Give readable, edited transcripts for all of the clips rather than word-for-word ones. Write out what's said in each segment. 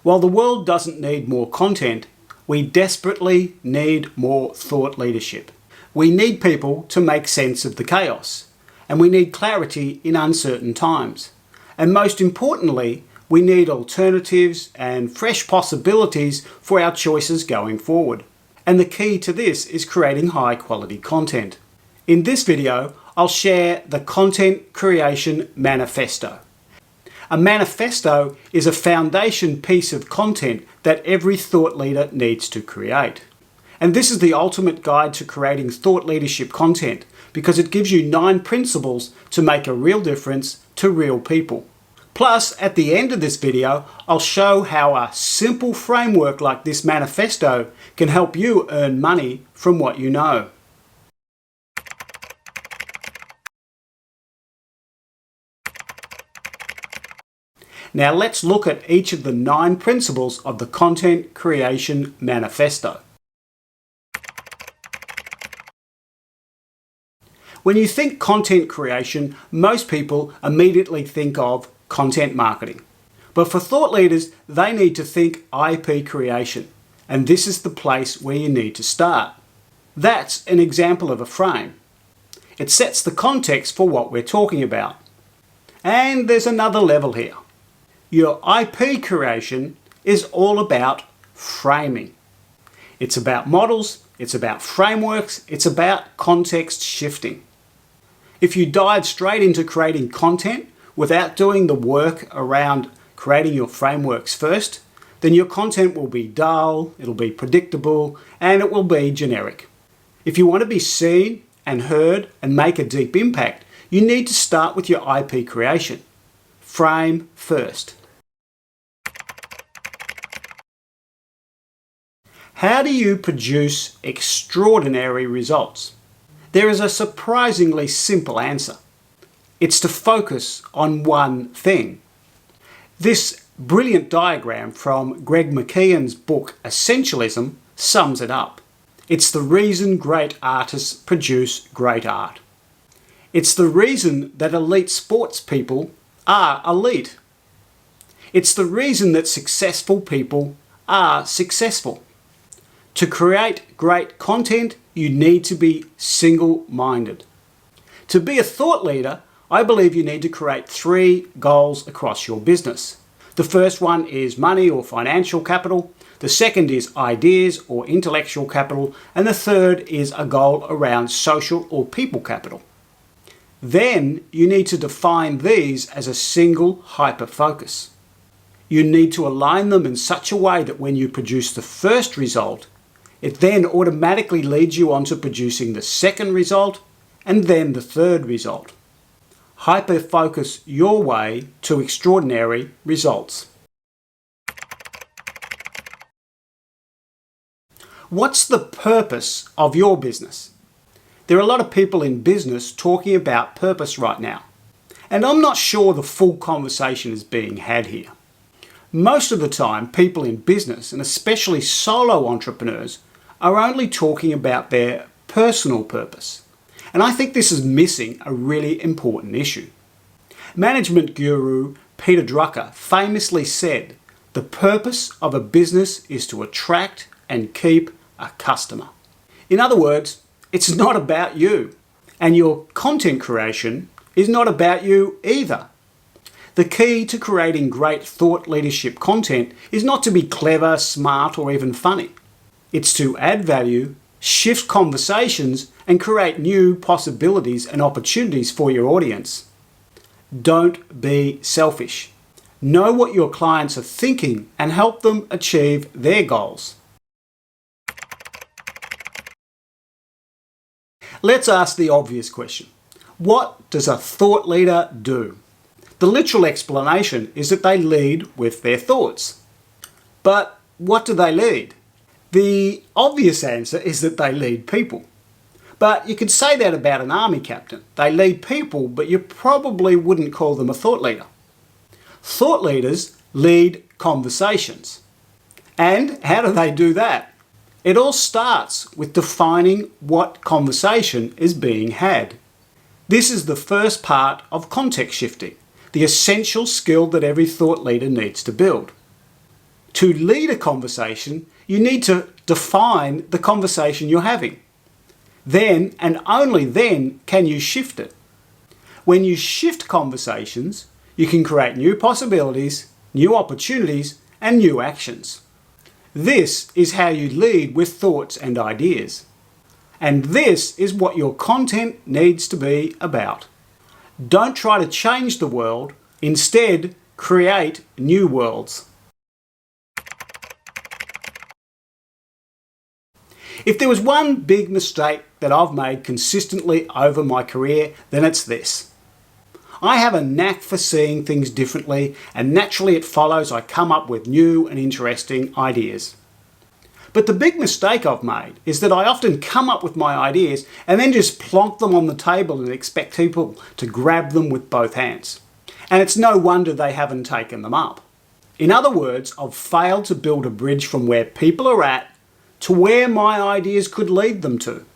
While the world doesn't need more content, we desperately need more thought leadership. We need people to make sense of the chaos, and we need clarity in uncertain times. And most importantly, we need alternatives and fresh possibilities for our choices going forward. And the key to this is creating high quality content. In this video, I'll share the Content Creation Manifesto. A manifesto is a foundation piece of content that every thought leader needs to create. And this is the ultimate guide to creating thought leadership content because it gives you 9 principles to make a real difference to real people. Plus, at the end of this video, I'll show how a simple framework like this manifesto can help you earn money from what you know. Now let's look at each of the 9 principles of the Content Creation Manifesto. When you think content creation, most people immediately think of content marketing. But for thought leaders, they need to think IP creation. And this is the place where you need to start. That's an example of a frame. It sets the context for what we're talking about. And there's another level here. Your IP creation is all about framing. It's about models, it's about frameworks, it's about context shifting. If you dive straight into creating content without doing the work around creating your frameworks first, then your content will be dull, it'll be predictable, and it will be generic. If you want to be seen and heard and make a deep impact, you need to start with your IP creation. Frame first. How do you produce extraordinary results? There is a surprisingly simple answer. It's to focus on one thing. This brilliant diagram from Greg McKeown's book Essentialism sums it up. It's the reason great artists produce great art. It's the reason that elite sports people are elite. It's the reason that successful people are successful. To create great content, you need to be single-minded. To be a thought leader, I believe you need to create 3 goals across your business. The first one is money or financial capital. The second is ideas or intellectual capital. And the third is a goal around social or people capital. Then you need to define these as a single hyper-focus. You need to align them in such a way that when you produce the first result, it then automatically leads you on to producing the second result and then the third result. Hyper-focus your way to extraordinary results. What's the purpose of your business? There are a lot of people in business talking about purpose right now, and I'm not sure the full conversation is being had here. Most of the time, people in business, and especially solo entrepreneurs, are only talking about their personal purpose. And I think this is missing a really important issue. Management guru Peter Drucker famously said, "The purpose of a business is to attract and keep a customer." In other words, it's not about you. And your content creation is not about you either. The key to creating great thought leadership content is not to be clever, smart, or even funny. It's to add value, shift conversations, and create new possibilities and opportunities for your audience. Don't be selfish. Know what your clients are thinking and help them achieve their goals. Let's ask the obvious question. What does a thought leader do? The literal explanation is that they lead with their thoughts. But what do they lead? The obvious answer is that they lead people. But you could say that about an army captain. They lead people, but you probably wouldn't call them a thought leader. Thought leaders lead conversations. And how do they do that? It all starts with defining what conversation is being had. This is the first part of context shifting, the essential skill that every thought leader needs to build. To lead a conversation, you need to define the conversation you're having. Then, and only then, can you shift it. When you shift conversations, you can create new possibilities, new opportunities, and new actions. This is how you lead with thoughts and ideas. And this is what your content needs to be about. Don't try to change the world, instead create new worlds. If there was one big mistake that I've made consistently over my career, then it's this. I have a knack for seeing things differently, and naturally it follows I come up with new and interesting ideas. But the big mistake I've made is that I often come up with my ideas and then just plonk them on the table and expect people to grab them with both hands. And it's no wonder they haven't taken them up. In other words, I've failed to build a bridge from where people are at to where my ideas could lead them to.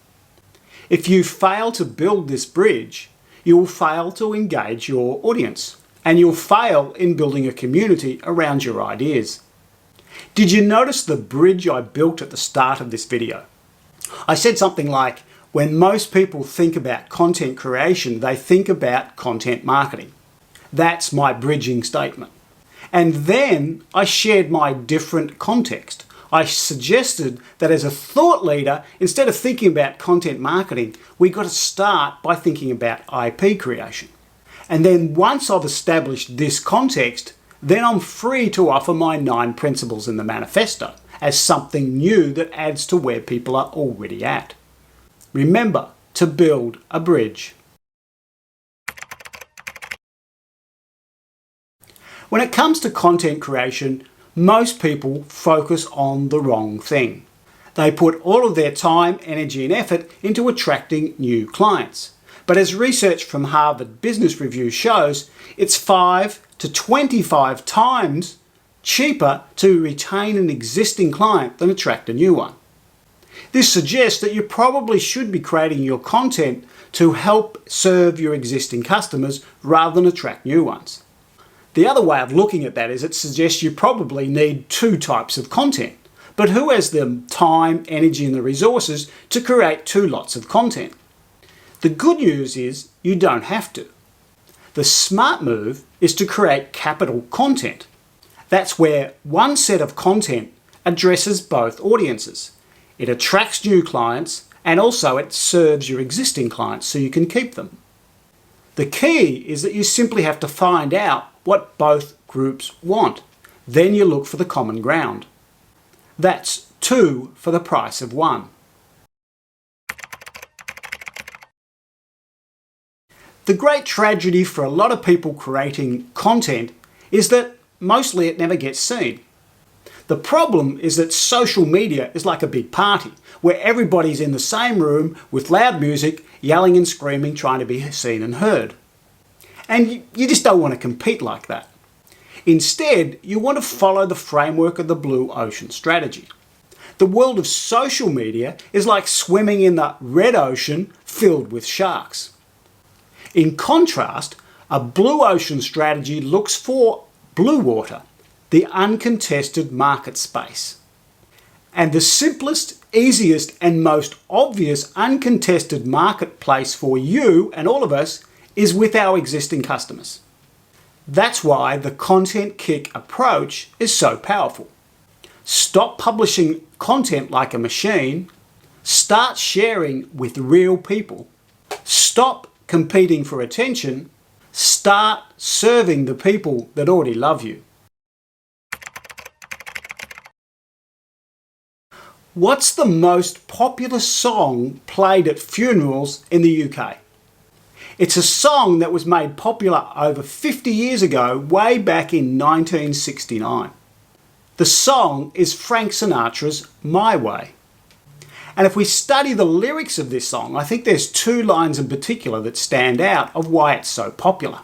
If you fail to build this bridge, you will fail to engage your audience, and you'll fail in building a community around your ideas. Did you notice the bridge I built at the start of this video? I said something like, when most people think about content creation, they think about content marketing. That's my bridging statement. And then I shared my different context. I suggested that as a thought leader, instead of thinking about content marketing, we got to start by thinking about IP creation. And then once I've established this context, then I'm free to offer my 9 principles in the manifesto as something new that adds to where people are already at. Remember to build a bridge. When it comes to content creation, most people focus on the wrong thing. They put all of their time, energy, and effort into attracting new clients. But as research from Harvard Business Review shows, it's 5 to 25 times cheaper to retain an existing client than attract a new one. This suggests that you probably should be creating your content to help serve your existing customers rather than attract new ones. The other way of looking at that is it suggests you probably need 2 types of content. But who has the time, energy, and the resources to create 2 lots of content? The good news is you don't have to. The smart move is to create capital content. That's where one set of content addresses both audiences. It attracts new clients and also it serves your existing clients so you can keep them. The key is that you simply have to find out what both groups want. Then you look for the common ground. That's 2 for the price of 1. The great tragedy for a lot of people creating content is that mostly it never gets seen. The problem is that social media is like a big party where everybody's in the same room with loud music, yelling and screaming, trying to be seen and heard. And you just don't want to compete like that. Instead, you want to follow the framework of the blue ocean strategy. The world of social media is like swimming in the red ocean filled with sharks. In contrast, a blue ocean strategy looks for blue water, the uncontested market space. And the simplest, easiest, and most obvious uncontested marketplace for you and all of us is with our existing customers. That's why the content kick approach is so powerful. Stop publishing content like a machine. Start sharing with real people. Stop competing for attention. Start serving the people that already love you. What's the most popular song played at funerals in the UK? It's a song that was made popular over 50 years ago, way back in 1969. The song is Frank Sinatra's My Way. And if we study the lyrics of this song, I think there's 2 lines in particular that stand out of why it's so popular.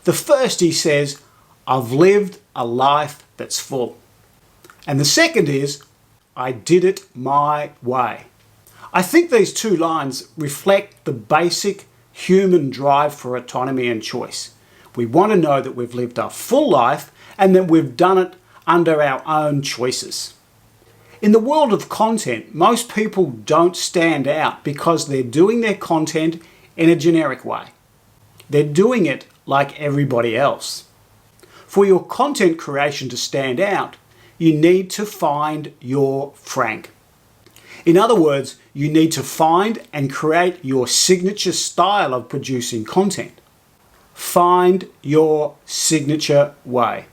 The first, he says, "I've lived a life that's full." And the second is, "I did it my way." I think these 2 lines reflect the basic human drive for autonomy and choice. We want to know that we've lived a full life and that we've done it under our own choices. In the world of content, most people don't stand out because they're doing their content in a generic way. They're doing it like everybody else. For your content creation to stand out, you need to find your frank. In other words, you need to find and create your signature style of producing content. Find your signature way.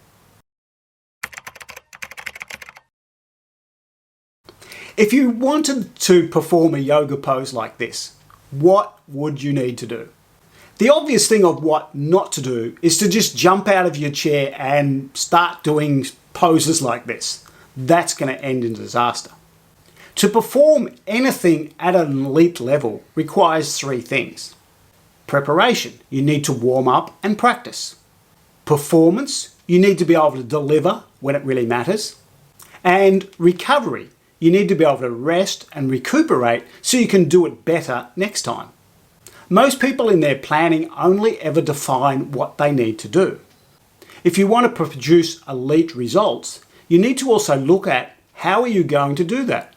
If you wanted to perform a yoga pose like this, what would you need to do? The obvious thing of what not to do is to just jump out of your chair and start doing poses like this. That's going to end in disaster. To perform anything at an elite level requires three things. Preparation, you need to warm up and practice. Performance, you need to be able to deliver when it really matters. And recovery, you need to be able to rest and recuperate so you can do it better next time. Most people in their planning only ever define what they need to do. If you want to produce elite results, you need to also look at how are you going to do that.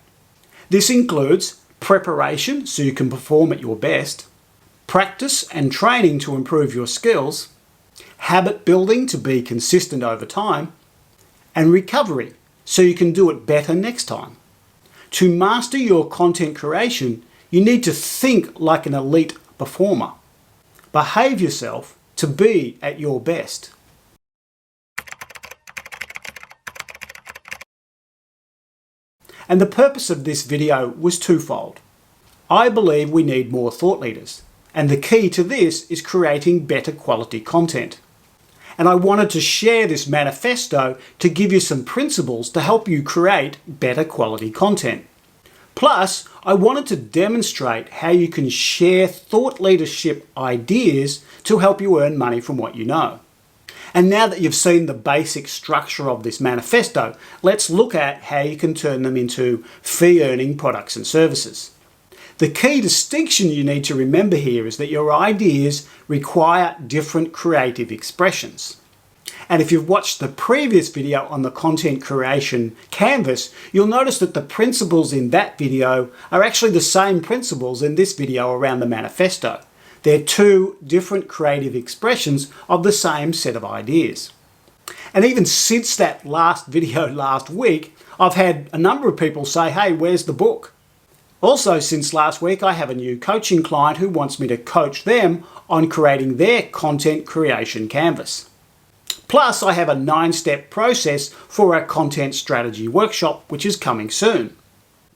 This includes preparation so you can perform at your best, practice and training to improve your skills, habit building to be consistent over time, and recovery so you can do it better next time. To master your content creation, you need to think like an elite performer. Behave yourself to be at your best. And the purpose of this video was twofold. I believe we need more thought leaders, and the key to this is creating better quality content. And I wanted to share this manifesto to give you some principles to help you create better quality content. Plus, I wanted to demonstrate how you can share thought leadership ideas to help you earn money from what you know. And now that you've seen the basic structure of this manifesto, let's look at how you can turn them into fee-earning products and services. The key distinction you need to remember here is that your ideas require different creative expressions. And if you've watched the previous video on the content creation canvas, you'll notice that the principles in that video are actually the same principles in this video around the manifesto. They're two different creative expressions of the same set of ideas. And even since that last video last week, I've had a number of people say, hey, where's the book? Also, since last week, I have a new coaching client who wants me to coach them on creating their content creation canvas. Plus, I have a 9-step process for our content strategy workshop, which is coming soon.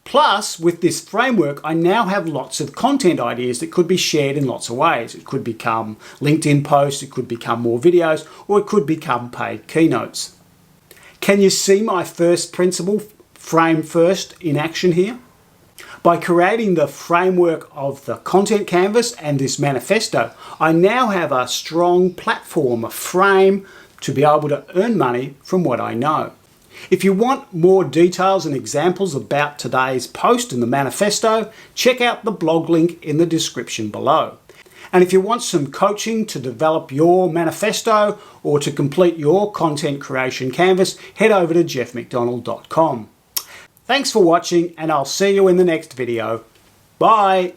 Plus, with this framework, I now have lots of content ideas that could be shared in lots of ways. It could become LinkedIn posts, it could become more videos, or it could become paid keynotes. Can you see my first principle, frame first, in action here? By creating the framework of the content canvas and this manifesto, I now have a strong platform, a frame to be able to earn money from what I know. If you want more details and examples about today's post in the manifesto, check out the blog link in the description below. And if you want some coaching to develop your manifesto or to complete your content creation canvas, head over to geoffmcdonald.com. Thanks for watching, and I'll see you in the next video. Bye!